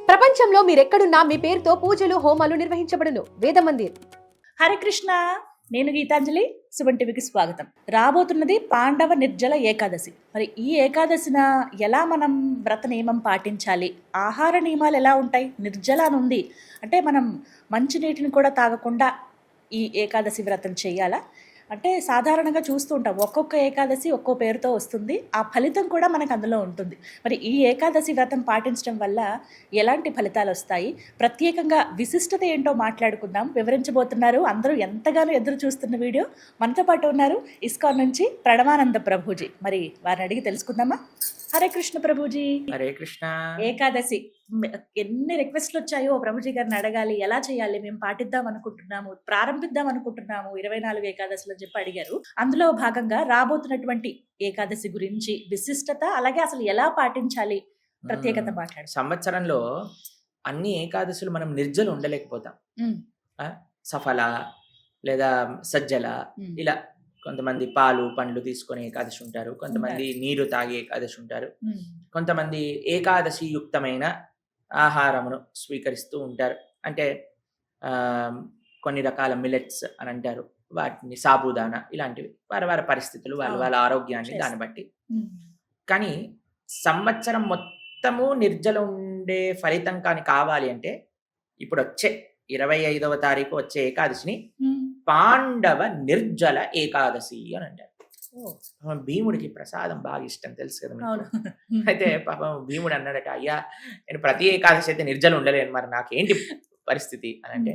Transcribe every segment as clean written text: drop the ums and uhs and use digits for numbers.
ప్రపంచంలో మీరెక్కడున్నా మీ పేరుతో పూజలు హోమాలు నిర్వహించబడును. వేద మందిర్. హరే కృష్ణ, నేను గీతాంజలి. సుమన్ టీవీకి స్వాగతం. రాబోతున్నది పాండవ నిర్జల ఏకాదశి. మరి ఈ ఏకాదశిన ఎలా మనం వ్రత నియమం పాటించాలి, ఆహార నియమాలు ఎలా ఉంటాయి? నిర్జల అని ఉంది అంటే మనం మంచినీటిని కూడా తాగకుండా ఈ ఏకాదశి వ్రతం చేయాలా? అంటే సాధారణంగా చూస్తూ ఉంటాం, ఒక్కొక్క ఏకాదశి ఒక్కో పేరుతో వస్తుంది, ఆ ఫలితం కూడా మనకు అందులో ఉంటుంది. మరి ఈ ఏకాదశి వ్రతం పాటించడం వల్ల ఎలాంటి ఫలితాలు వస్తాయి, ప్రత్యేకంగా విశిష్టత ఏంటో మాట్లాడుకుందాం. వివరించబోతున్నారు అందరూ ఎంతగానో ఎదురు చూస్తున్న వీడియో. మనతో పాటు ఉన్నారు ఇస్కాన్ నుంచి ప్రణవానంద ప్రభుజీ. మరి వారిని అడిగి తెలుసుకుందామా? హరే కృష్ణ ప్రభుజీ. హరే కృష్ణ. ఏకాదశి ఎన్ని రిక్వెస్ట్లు వచ్చాయో ప్రభుజీ గారిని అడగాలి, ఎలా చేయాలి, మేము పాటిద్దాం అనుకుంటున్నాము, ప్రారంభిద్దాం అనుకుంటున్నాము 24 ఏకాదశులు అని చెప్పి అడిగారు. అందులో భాగంగా రాబోతున్నటువంటి ఏకాదశి గురించి విశిష్టత, అలాగే అసలు ఎలా పాటించాలి, ప్రత్యేకత మాట్లాడు. సంవత్సరంలో అన్ని ఏకాదశులు మనం నిర్జలు ఉండలేకపోతాం. సఫల లేదా సజ్జల, ఇలా కొంతమంది పాలు పండ్లు తీసుకొని ఏకాదశి ఉంటారు, కొంతమంది నీరు తాగి ఏకాదశి ఉంటారు, కొంతమంది ఏకాదశి యుక్తమైన ఆహారమును స్వీకరిస్తూ ఉంటారు. అంటే కొన్ని రకాల మిలెట్స్ అని అంటారు, వాటిని సాబుదానా, ఇలాంటివి వారి వారి పరిస్థితులు, వాళ్ళ ఆరోగ్యాన్ని దాన్ని బట్టి. కానీ సంవత్సరం మొత్తము నిర్జల ఉండే ఫలితం కానీ కావాలి అంటే ఇప్పుడు వచ్చే 25వ తారీఖు వచ్చే ఏకాదశిని పాండవ నిర్జల ఏకాదశి అని అంటారు. భీముడికి ప్రసాదం బాగా ఇష్టం, తెలుసు కదా మీకు. అయితే పాపం భీముడు అన్నాడట, అయ్యా నేను ప్రతి ఏకాదశి అయితే నిర్జల ఉండలేను, మరి నాకేంటి పరిస్థితి అని అంటే,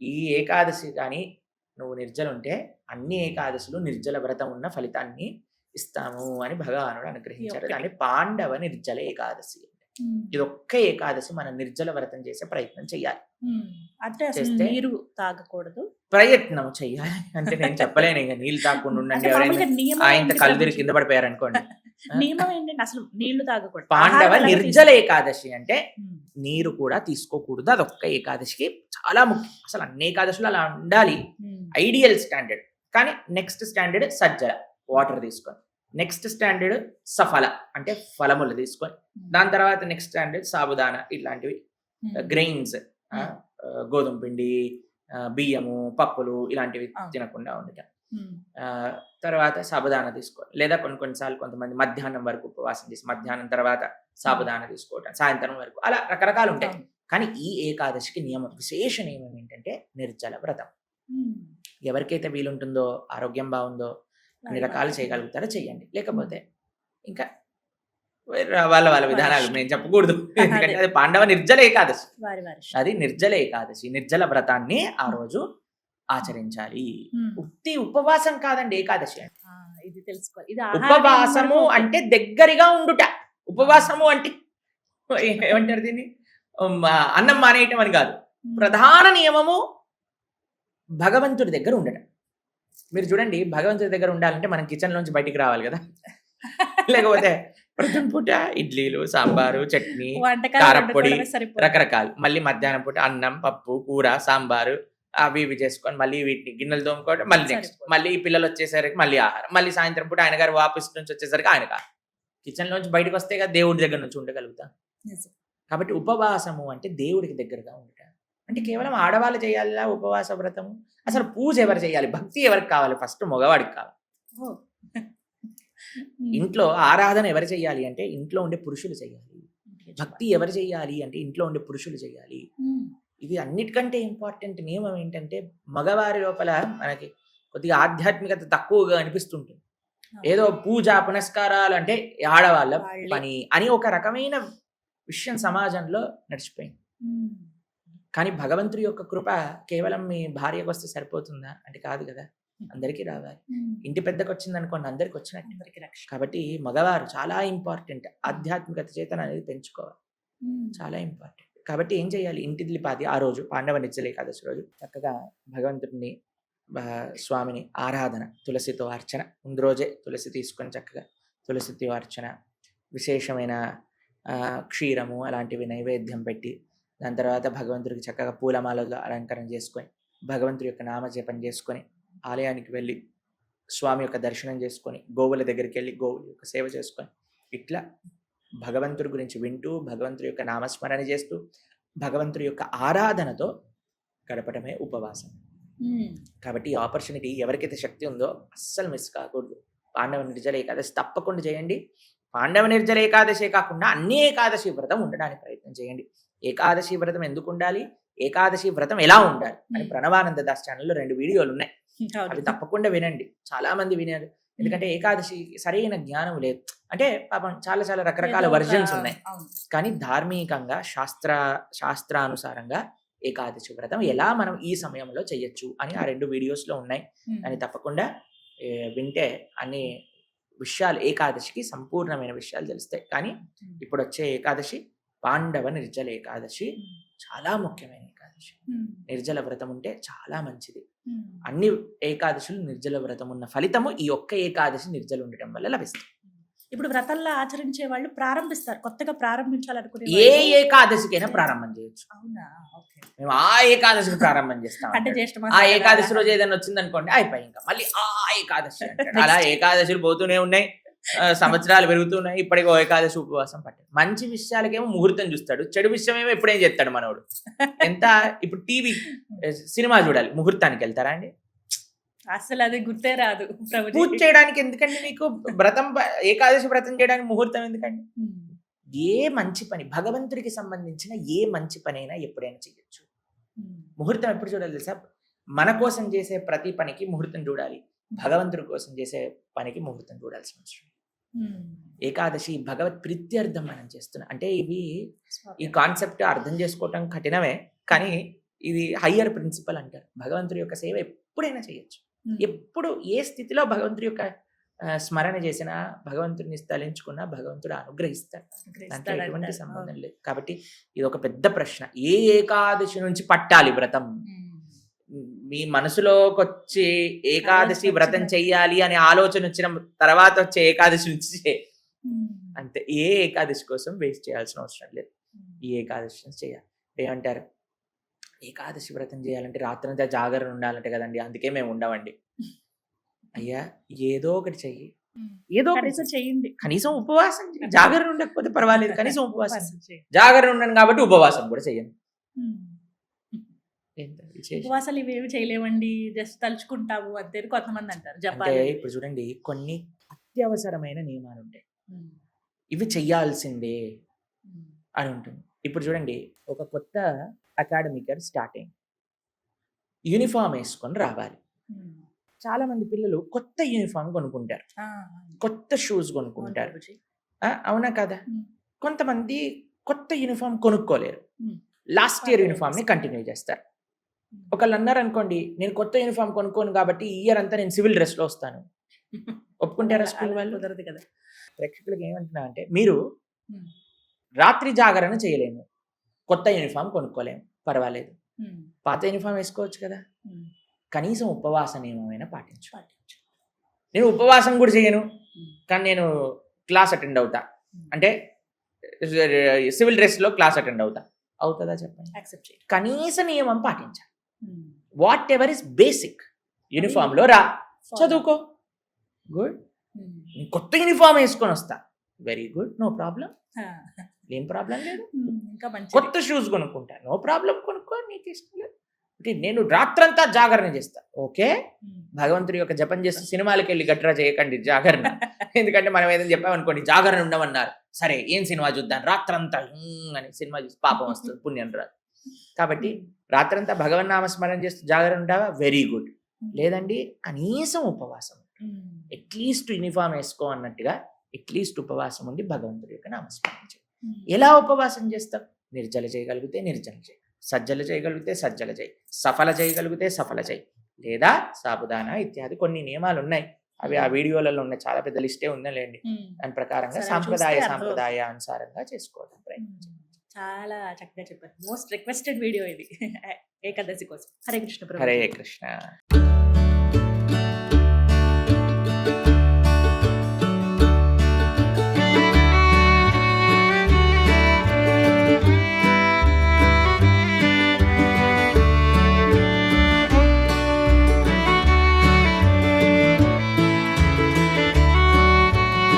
ఈ ఏకాదశి కానీ నువ్వు నిర్జల ఉంటే అన్ని ఏకాదశులు నిర్జల వ్రతం ఉన్న ఫలితాన్ని ఇస్తాము అని భగవానుడు అనుగ్రహించారు. దాన్ని పాండవ నిర్జల ఏకాదశి. ఇది ఒక్క ఏకాదశి మనం నిర్జల వ్రతం చేసే ప్రయత్నం చెయ్యాలి. అంటే నీరు తాగకూడదు, ప్రయత్నం చెయ్యాలి. అంటే నేను చెప్పలేను ఇంకా నీళ్ళు తాగకుండా ఉండండి, ఆయన కళ్ళు తిరిగి కింద పడిపోయారు అనుకోండి. నియమం ఏంటంటే అసలు నీళ్లు తాగకూడదు. పాండవ నిర్జల ఏకాదశి అంటే నీరు కూడా తీసుకోకూడదు. అదొక్క ఏకాదశికి చాలా ముఖ్యం. అసలు అన్ని ఏకాదశులు అలా ఉండాలి, ఐడియల్ స్టాండర్డ్. కానీ నెక్స్ట్ స్టాండర్డ్ సజ్జల, వాటర్ తీసుకొని. నెక్స్ట్ స్టాండర్డ్ సఫల అంటే ఫలములు తీసుకొని. దాని తర్వాత నెక్స్ట్ స్టాండర్డ్ సాబుదానా, ఇట్లాంటివి గ్రెయిన్స్, గోధుమ పిండి, బియ్యము, పప్పులు ఇలాంటివి తినకుండా ఉండటం. తర్వాత సాబుదానా తీసుకోవాలి. లేదా కొన్నిసార్లు కొంతమంది మధ్యాహ్నం వరకు ఉపవాసం చేసి మధ్యాహ్నం తర్వాత సాబుదానా తీసుకోవటం, సాయంత్రం వరకు, అలా రకరకాలు ఉంటాయి. కానీ ఈ ఏకాదశికి నియమం, విశేష నియమం ఏంటంటే నిర్జల వ్రతం. ఎవరికైతే వీలుంటుందో, ఆరోగ్యం బాగుందో, అన్ని రకాలు చేయగలుగుతారో చెయ్యండి. లేకపోతే ఇంకా వాళ్ళ విధానాలు నేను చెప్పకూడదు, ఎందుకంటే అది పాండవ నిర్జల ఏకాదశి. అది నిర్జల ఏకాదశి, నిర్జల వ్రతాన్ని ఆ రోజు ఆచరించాలి. ఉత్తి ఉపవాసం కాదండి ఏకాదశి అంటే. ఇది తెలుసుకోవాలి. ఉపవాసము అంటే దగ్గరగా ఉండుట. ఉపవాసము అంటే ఏమంటారు దీన్ని, అన్నం మానేయటం అని కాదు. ప్రధాన నియమము భగవంతుడి దగ్గర ఉండటం. మీరు చూడండి, భగవంతుడి దగ్గర ఉండాలంటే మనం కిచెన్ లోంచి బయటికి రావాలి కదా, లేకపోతే ప్రతి పూట ఇడ్లీలు, సాంబారు, చట్నీ, కారపొడి, రకరకాలు, మళ్ళీ మధ్యాహ్నం పూట అన్నం, పప్పు, కూర, సాంబారు, అవి ఇవి చేసుకొని మళ్ళీ వీటిని గిన్నెలు తోముకోవడం, మళ్ళీ నెక్స్ట్ మళ్ళీ పిల్లలు వచ్చేసరికి మళ్ళీ ఆహారం, మళ్ళీ సాయంత్రం పూట ఆయన గారు ఆఫీస్ నుంచి వచ్చేసరికి ఆయనకు ఆహారం. కిచెన్ లోంచి బయటకు వస్తే కదా దేవుడి దగ్గర నుంచి ఉండగలుగుతాం. కాబట్టి ఉపవాసము అంటే దేవుడికి దగ్గరగా ఉండటం. అంటే కేవలం ఆడవాళ్ళు చేయాలా ఉపవాస వ్రతము? అసలు పూజ ఎవరు చేయాలి, భక్తి ఎవరికి కావాలి? ఫస్ట్ మగవాడికి కావాలి. ఇంట్లో ఆరాధన ఎవరు చేయాలి అంటే ఇంట్లో ఉండే పురుషులు చేయాలి. భక్తి ఎవరు చేయాలి అంటే ఇంట్లో ఉండే పురుషులు చేయాలి. ఇది అన్నిటికంటే ఇంపార్టెంట్ నియమం ఏంటంటే, మగవారి లోపల మనకి కొద్దిగా ఆధ్యాత్మికత తక్కువగా అనిపిస్తుంటుంది. ఏదో పూజ పునస్కారాలు అంటే ఆడవాళ్ళ పని అని ఒక రకమైన విషయం సమాజంలో నడిచిపోయింది. కానీ భగవంతుడి యొక్క కృప కేవలం మీ భార్యకు వస్తే సరిపోతుందా అంటే కాదు కదా, అందరికీ రావాలి. ఇంటి పెద్దకు వచ్చింది అనుకోండి, అందరికి వచ్చినట్టు. కాబట్టి మగవారు చాలా ఇంపార్టెంట్. ఆధ్యాత్మికత చేతన అనేది పెంచుకోవాలి, చాలా ఇంపార్టెంట్. కాబట్టి ఏం చేయాలి, ఇంటిల్లిపాది ఆ రోజు పాండవ నిర్జల ఏకాదశి రోజు చక్కగా భగవంతుడిని, స్వామిని ఆరాధన, తులసితో అర్చన. ముందు రోజే తులసి తీసుకొని చక్కగా తులసితో అర్చన, విశేషమైన క్షీరము అలాంటివి నైవేద్యం పెట్టి, దాని తర్వాత భగవంతుడికి చక్కగా పూలమాలగా అలంకరణ చేసుకొని, భగవంతుడి యొక్క నామజపం చేసుకొని, ఆలయానికి వెళ్ళి స్వామి యొక్క దర్శనం చేసుకొని, గోవుల దగ్గరికి వెళ్ళి గోవుల యొక్క సేవ చేసుకొని, ఇట్లా భగవంతుడి గురించి వింటూ, భగవంతుడి యొక్క నామస్మరణ చేస్తూ, భగవంతుడి యొక్క ఆరాధనతో గడపడమే ఉపవాసం. కాబట్టి ఈ ఆపర్చునిటీ ఎవరికైతే శక్తి ఉందో అస్సలు మిస్ కాకూడదు. పాండవ నిర్జల ఏకాదశి తప్పకుండా చేయండి. పాండవ నిర్జల ఏకాదశి కాకుండా అన్ని ఏకాదశి వ్రతం ఉండడానికి ప్రయత్నం చేయండి. ఏకాదశి వ్రతం ఎందుకు ఉండాలి, ఏకాదశి వ్రతం ఎలా ఉండాలి అని ప్రణవానంద దాస్ ఛానల్లో 2 వీడియోలు ఉన్నాయి. అవి తప్పకుండా వినండి. చాలా మంది వినారు. ఎందుకంటే ఏకాదశి సరైన జ్ఞానం లేదు. అంటే పాపం చాలా చాలా రకరకాల వర్జన్స్ ఉన్నాయి. కానీ ధార్మికంగా శాస్త్రానుసారంగా ఏకాదశి వ్రతం ఎలా మనం ఈ సమయంలో చేయొచ్చు అని ఆ 2 వీడియోస్లో ఉన్నాయి. అని తప్పకుండా వింటే అన్ని విషయాలు ఏకాదశికి సంపూర్ణమైన విషయాలు తెలుస్తాయి. కానీ ఇప్పుడు వచ్చే ఏకాదశి పాండవ నిర్జల ఏకాదశి చాలా ముఖ్యమైన ఏకాదశి. నిర్జల వ్రతం ఉంటే చాలా మంచిది. అన్ని ఏకాదశులు నిర్జల వ్రతం ఉన్న ఫలితము ఈ ఒక్క ఏకాదశి నిర్జలు ఉండటం వల్ల లభిస్తుంది. ఇప్పుడు వ్రతంలో ఆచరించే వాళ్ళు ప్రారంభిస్తారు, కొత్తగా ప్రారంభించాలనుకునే ఏ ఏకాదశికైనా ప్రారంభం చేయొచ్చు. అవునా? ఓకే. మేము ఆ ఏకాదశికి ప్రారంభం చేస్తాం. అంటే జ్యేష్ఠ ఆ మాసం ఏకాదశి రోజు ఏదైనా వచ్చింది అనుకోండి, అయిపోయి ఇంకా మళ్ళీ ఆ ఏకాదశి అంటాడు. అలా ఏకాదశులు పోతూనే ఉన్నాయి, సంవత్సరాలు పెరుగుతున్నాయి. ఇప్పటికీ ఏకాదశి ఉపవాసం పట్టాడు. మంచి విషయాలకేమో ముహూర్తం చూస్తాడు, చెడు విషయం ఏమో ఎప్పుడేం చేస్తాడు మనోడు. ఎంత ఇప్పుడు టీవీ సినిమా చూడాలి, ముహూర్తానికి వెళ్తారా అండి? అసలు అది గుర్తే రాదు. పూజ చేయడానికి ఎందుకండి మీకు వ్రతం, ఏకాదశి వ్రతం చేయడానికి ముహూర్తం ఎందుకండి? ఏ మంచి పని, భగవంతుడికి సంబంధించిన ఏ మంచి పని అయినా ఎప్పుడైనా చేయొచ్చు. ముహూర్తం ఎప్పుడు చూడాలి తెలుసా? మన కోసం చేసే ప్రతి పనికి ముహూర్తం చూడాలి, భగవంతుడి కోసం చేసే పనికి ముహూర్తం చూడాల్సిన అవసరం. ఏకాదశి భగవత్ ప్రీత్యర్థం మనం చేస్తున్నాం. అంటే ఇవి ఈ కాన్సెప్ట్ అర్థం చేసుకోవటం కఠినమే, కానీ ఇది హయ్యర్ ప్రిన్సిపల్ అంటారు. భగవంతుడి యొక్క సేవ ఎప్పుడైనా చేయొచ్చు. ఎప్పుడు ఏ స్థితిలో భగవంతుడి యొక్క స్మరణ చేసినా, భగవంతుడిని తలించుకున్నా భగవంతుడు అనుగ్రహిస్తాడు. దాంట్లో ఎటువంటి సంబంధం లేదు. కాబట్టి ఇది ఒక పెద్ద ప్రశ్న. ఏ ఏకాదశి నుంచి పట్టాలి వ్రతం? మీ మనసులోకి వచ్చి ఏకాదశి వ్రతం చెయ్యాలి అనే ఆలోచన వచ్చిన తర్వాత వచ్చే ఏకాదశి నుంచి అంతే. ఏ ఏకాదశి కోసం వేస్ట్ చేయాల్సిన అవసరం లేదు. ఈ ఏకాదశి నుంచి చేయాలి. ఏమంటారు, ఏకాదశి వ్రతం చేయాలంటే రాత్రంతా జాగరణ ఉండాలంటే కదండి, అందుకే మేము ఉండవండి. అయ్యా, ఏదో ఒకటి చెయ్యి, ఏదో ఒకటి చెయ్యండి. కనీసం ఉపవాసం, జాగరణ ఉండకపోతే పర్వాలేదు, కనీసం ఉపవాసం. జాగరణ ఉండను కాబట్టి ఉపవాసం కూడా చెయ్యండి. ఉపవాసాలు ఇవేమి చేయలేమండి, జస్ట్ తలుచుకుంటాము అంతే కొంతమంది అంటారు. అంటే ఇప్పుడు చూడండి, కొన్ని అత్యవసరమైన నియమాలు ఉంటాయి, ఇవి చెయ్యాల్సిందే అని ఉంటుంది. ఇప్పుడు చూడండి, ఒక కొత్త అకాడమిక్ ఇయర్ స్టార్ట్ అయింది, యూనిఫామ్ వేసుకొని రావాలి. చాలా మంది పిల్లలు కొత్త యూనిఫామ్ కొనుక్కుంటారు, కొత్త షూస్ కొనుక్కుంటారు, అవునా కదా? కొంతమంది కొత్త యూనిఫామ్ కొనుక్కోలేరు, లాస్ట్ ఇయర్ యూనిఫామ్ ని కంటిన్యూ చేస్తారు. ఒకళ్ళు అన్నారు అనుకోండి, నేను కొత్త యూనిఫామ్ కొనుక్కోను కాబట్టి ఈ ఇయర్ అంతా నేను సివిల్ డ్రెస్ లో వస్తాను. ఒప్పుకుంటారా స్కూల్ వాళ్ళు? కుదరదు కదా. ప్రేక్షకులకు ఏమంటున్నా అంటే, మీరు రాత్రి జాగరణ చేయలేము, కొత్త యూనిఫామ్ కొనుక్కోలేము, పర్వాలేదు, పాత యూనిఫామ్ వేసుకోవచ్చు కదా. కనీసం ఉపవాస నియమమైనా పాటించు. నేను ఉపవాసం కూడా చేయను, కానీ నేను క్లాస్ అటెండ్ అవుతా అంటే సివిల్ డ్రెస్లో క్లాస్ అటెండ్ అవుతుందా చెప్పండి? యాక్సెప్ట్ చేయండి. కనీస నియమం పాటించాలి. Whatever is basic. యూనిఫామ్లో రా, చదువుకో, గుడ్. కొత్త యూనిఫామ్ వేసుకొని వస్తా, వెరీ గుడ్, నో ప్రాబ్లం, ఏం ప్రాబ్లం లేదు. కొత్త షూస్ కొనుక్కుంటా, నో ప్రాబ్లం, కొనుక్కో, నీకు ఇష్టం లేదు. నేను రాత్రంతా జాగరణ చేస్తా, ఓకే. భగవంతుడి యొక్క జపం చేస్తూ సినిమాలకు వెళ్ళి గట్రా చేయకండి జాగరణ. ఎందుకంటే మనం ఏదైనా చెప్పామనుకోండి, జాగరణ ఉండమన్నారు, సరే ఏం సినిమా చూద్దాం, రాత్రంతా అని సినిమా చూసి పాపం వస్తుంది, పుణ్యం రాదు. కాబట్టి రాత్రంతా భగవన్ నామస్మరణ చేస్తూ జాగరణ ఉంటావా, వెరీ గుడ్. లేదండి, కనీసం ఉపవాసం, అట్లీస్ట్ యూనిఫామ్ వేసుకో అన్నట్టుగా అట్లీస్ట్ ఉపవాసం ఉండి భగవంతుడి యొక్క నామస్మరణ చేయి. ఎలా ఉపవాసం చేస్తాం? నిర్జల చేయగలిగితే నిర్జల చేయి, సజ్జల చేయగలిగితే సజ్జల చేయి, సఫల చేయగలిగితే సఫల చేయి, లేదా సాబుదానా ఇత్యాది కొన్ని నియమాలు ఉన్నాయి. అవి ఆ వీడియోలలో ఉన్నాయి, చాలా పెద్ద లిస్టే ఉందండి. దాని ప్రకారంగా సాంప్రదాయ అనుసారంగా చేసుకోవడం ప్రయత్నం. చాలా చక్కగా చెప్పారు. మోస్ట్ రిక్వెస్టెడ్ వీడియో ఇది ఏకాదశి కోసం. హరే కృష్ణ. హరే కృష్ణ.